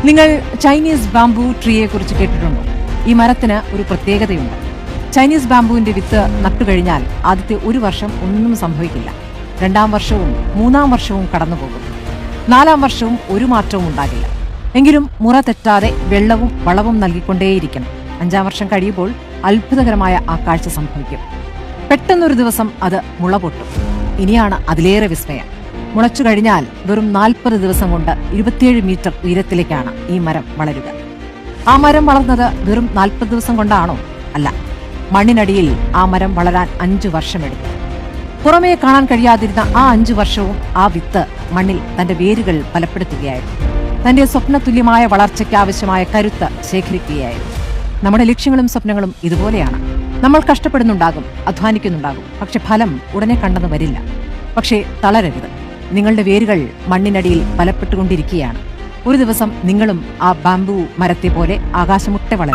നിങ്ങൾ Chinese bamboo ട്രീയെ കുറിച്ച് കേട്ടിട്ടുണ്ടോ? ഈ മരത്തിന് ഒരു പ്രത്യേകതയുണ്ട്. ചൈനീസ് ബാംബുവിന്റെ വിത്ത് നട്ടുകഴിഞ്ഞാൽ ആദ്യത്തെ ഒരു വർഷം ഒന്നും സംഭവിക്കില്ല. 2-ാം വർഷവും 3-ാം വർഷവും കടന്നുപോകും. 4-ാം വർഷവും ഒരു മാറ്റവും ഉണ്ടാകില്ല. എങ്കിലും മുറ തെറ്റാതെ വെള്ളവും വളവും നൽകിക്കൊണ്ടേയിരിക്കണം. 5-ാം വർഷം കഴിയുമ്പോൾ അത്ഭുതകരമായ ആ കാഴ്ച സംഭവിക്കും. പെട്ടെന്നൊരു ദിവസം അത് മുള പൊട്ടും. ഇനിയാണ് അതിലേറെ വിസ്മയം. മുളച്ചു കഴിഞ്ഞാൽ വെറും 40 ദിവസം കൊണ്ട് 27 മീറ്റർ ഉയരത്തിലേക്കാണ് ഈ മരം വളരുക. ആ മരം വളർന്നത് വെറും 40 ദിവസം കൊണ്ടാണോ? അല്ല, മണ്ണിനടിയിൽ ആ മരം വളരാൻ 5 വർഷമെടുത്തു. പുറമേ കാണാൻ കഴിയാതിരുന്ന ആ 5 വർഷവും ആ വിത്ത് മണ്ണിൽ തന്റെ വേരുകൾ ബലപ്പെടുത്തുകയായിരുന്നു. തന്റെ സ്വപ്നതുല്യമായ വളർച്ചയ്ക്ക് ആവശ്യമായ കരുത്ത് ശേഖരിക്കുകയായിരുന്നു. നമ്മുടെ ലക്ഷ്യങ്ങളും സ്വപ്നങ്ങളും ഇതുപോലെയാണ്. നമ്മൾ കഷ്ടപ്പെടുന്നുണ്ടാകും, അധ്വാനിക്കുന്നുണ്ടാകും, പക്ഷെ ഫലം ഉടനെ കണ്ടെന്ന് വരില്ല. പക്ഷേ തളരരുത്. നിങ്ങളുടെ വേരുകൾ മണ്ണിനടിയിൽ ബലപ്പെട്ടുകൊണ്ടിരിക്കുകയാണ്. ഒരു ദിവസം നിങ്ങളും ആ ബാംബു മരത്തെ പോലെ ആകാശമുട്ടെ വളരും.